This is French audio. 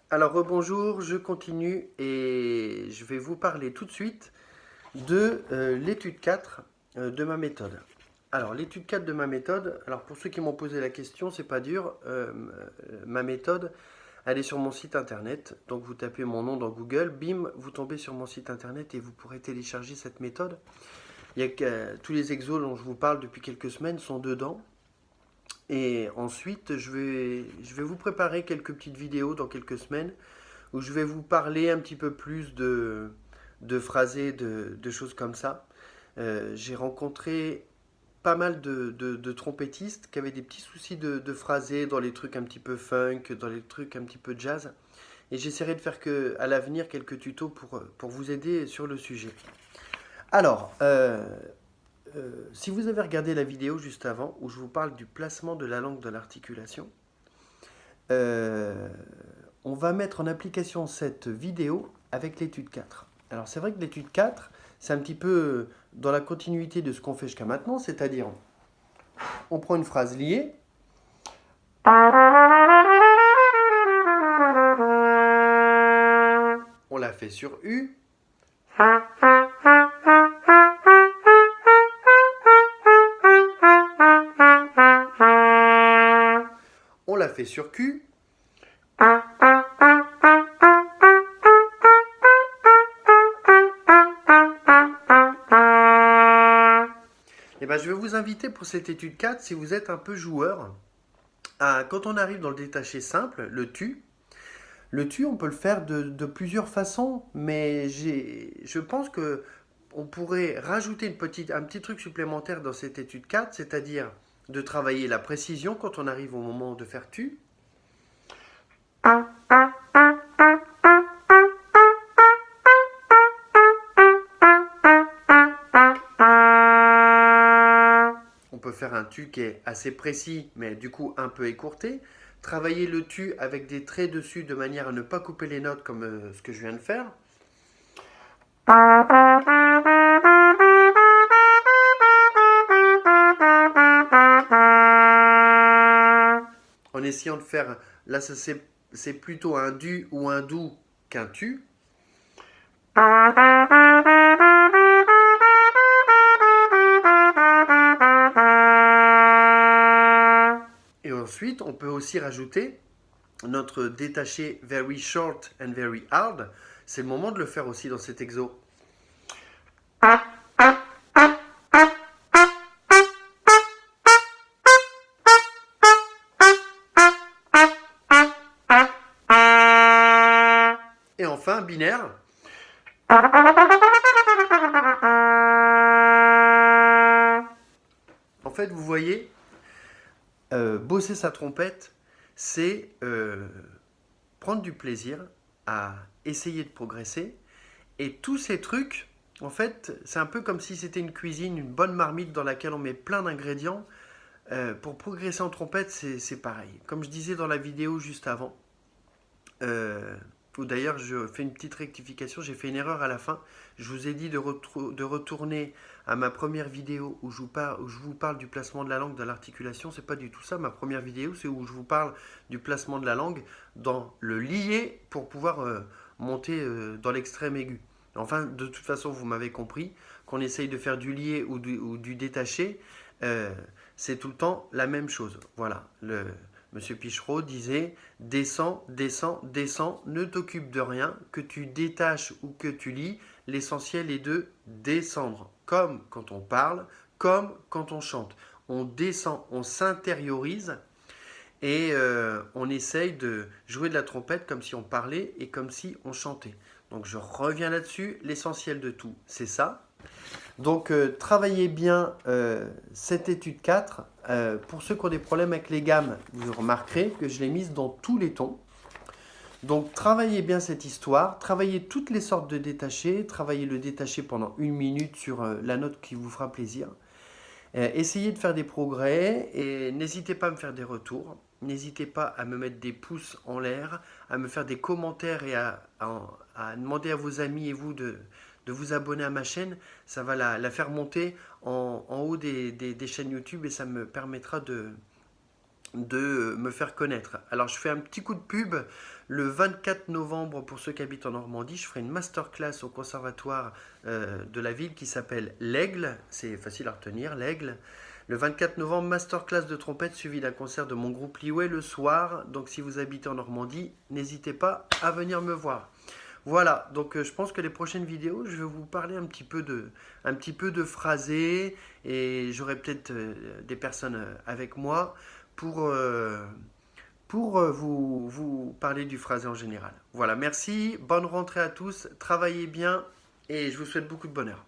Alors rebonjour, je continue et je vais vous parler tout de suite de l'étude 4 de ma méthode. Alors l'étude 4 de ma méthode, alors pour ceux qui m'ont posé la question, c'est pas dur, ma méthode, elle est sur mon site internet, donc vous tapez mon nom dans Google, bim, vous tombez sur mon site internet et vous pourrez télécharger cette méthode. Il y a tous les exos dont je vous parle depuis quelques semaines sont dedans. Et ensuite, je vais vous préparer quelques petites vidéos dans quelques semaines où je vais vous parler un petit peu plus de phrasés, de choses comme ça. J'ai rencontré pas mal de trompettistes qui avaient des petits soucis de phrasés dans les trucs un petit peu funk, dans les trucs un petit peu jazz. Et j'essaierai de faire à l'avenir quelques tutos pour vous aider sur le sujet. Alors, si vous avez regardé la vidéo juste avant où je vous parle du placement de la langue dans l'articulation, euh, on va mettre en application cette vidéo avec l'étude 4. Alors c'est vrai que l'étude 4, c'est un petit peu dans la continuité de ce qu'on fait jusqu'à maintenant, c'est-à-dire on prend une phrase liée, on la fait sur U, on la fait sur Q, et ben, je vais vous inviter pour cette étude 4, si vous êtes un peu joueur, quand on arrive dans le détaché simple, le tu, on peut le faire de plusieurs façons, mais je pense que on pourrait rajouter un petit truc supplémentaire dans cette étude 4, c'est-à-dire de travailler la précision quand on arrive au moment de faire tu. On peut faire un tu qui est assez précis, mais du coup un peu écourté. Travailler le tu avec des traits dessus de manière à ne pas couper les notes comme ce que je viens de faire. En essayant de faire, là c'est plutôt un du ou un dou qu'un tu. Et ensuite, on peut aussi rajouter notre détaché very short and very hard. C'est le moment de le faire aussi dans cet exo. Et enfin, binaire. En fait, vous voyez, bosser sa trompette, c'est prendre du plaisir à essayer de progresser. Et tous ces trucs, en fait, c'est un peu comme si c'était une cuisine, une bonne marmite dans laquelle on met plein d'ingrédients. Pour progresser en trompette, c'est pareil. Comme je disais dans la vidéo juste avant, ou d'ailleurs je fais une petite rectification, j'ai fait une erreur à la fin. Je vous ai dit de retourner à ma première vidéo où où je vous parle du placement de la langue dans l'articulation. C'est pas du tout ça. Ma première vidéo, c'est où je vous parle du placement de la langue dans le lié pour pouvoir monter dans l'extrême aigu. Enfin, de toute façon, vous m'avez compris, qu'on essaye de faire du lié ou du détaché, euh, c'est tout le temps la même chose. Voilà, Monsieur Pichereau disait descends, descends, descends, ne t'occupe de rien, que tu détaches ou que tu lis, l'essentiel est de descendre. Comme quand on parle, comme quand on chante. On descend, on s'intériorise et on essaye de jouer de la trompette comme si on parlait et comme si on chantait. Donc je reviens là-dessus, l'essentiel de tout, c'est ça. Donc, travaillez bien cette étude 4. Pour ceux qui ont des problèmes avec les gammes, vous remarquerez que je l'ai mise dans tous les tons. Donc, travaillez bien cette histoire. Travaillez toutes les sortes de détachés. Travaillez le détaché pendant 1 minute sur la note qui vous fera plaisir. Essayez de faire des progrès et n'hésitez pas à me faire des retours. N'hésitez pas à me mettre des pouces en l'air, à me faire des commentaires et à demander à vos amis et vous de vous abonner à ma chaîne. Ça va la faire monter en haut des chaînes YouTube et ça me permettra de me faire connaître. Alors je fais un petit coup de pub. Le 24 novembre, pour ceux qui habitent en Normandie, je ferai une masterclass au conservatoire de la ville qui s'appelle l'Aigle. C'est facile à retenir, l'Aigle. Le 24 novembre, masterclass de trompette suivi d'un concert de mon groupe Liway le soir. Donc si vous habitez en Normandie, n'hésitez pas à venir me voir. Voilà, donc je pense que les prochaines vidéos, je vais vous parler un petit peu de phrasé et j'aurai peut-être des personnes avec moi pour, vous parler du phrasé en général. Voilà, merci, bonne rentrée à tous, travaillez bien et je vous souhaite beaucoup de bonheur.